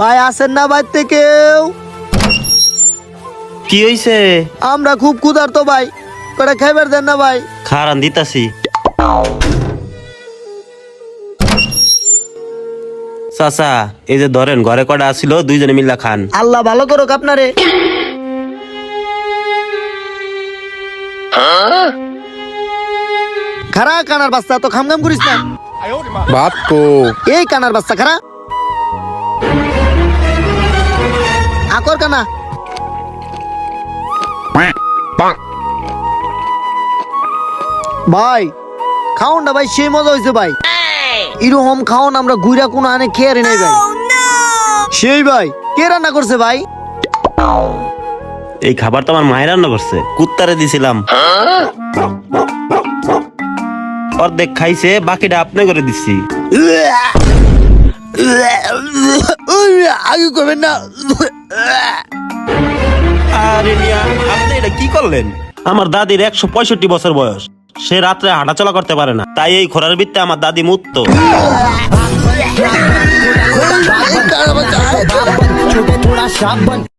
ভাই আসেন না বাড়িতে কেউ? কি হইছে? আমরা খুব ক্ষুধার্ত ভাই, কটা খাইবার দেন না ভাই। খারান দিতাছি। চাচা এই যে ধরেন, ঘরে কটা আসিল, দুইজনে মিল্লা খান। আল্লাহ ভালো করুক আপনারে। খারা কানার বাচ্চা, তো খামখাম করিস না। ভাত কো? এই কানার বাচ্চা খারা, আকর কানা। ভাই খাওন না ভাই, সেই মজা হয়েছে ভাই। এরকম খাওন আমরা গুইরা কোনো আনে খেয়ে নেই ভাই। সেই ভাই কে রান্না করছে ভাই? এই খাবার তো আমার মায়ের রান্না করছে, কুত্তারে দিছিলাম। অর্ধেক খাইছে, বাকিটা আপনি করে দিচ্ছি। আগে করবেন না। আরে মিয়া, আপনি এটা কি করলেন? আমার দাদির 165 বছর বয়স, সে রাত্রে হাঁটাচলা করতে পারে না, তাই এই খোরার ভিত্তে আমার দাদি মুক্ত। কানা বাচ্চা।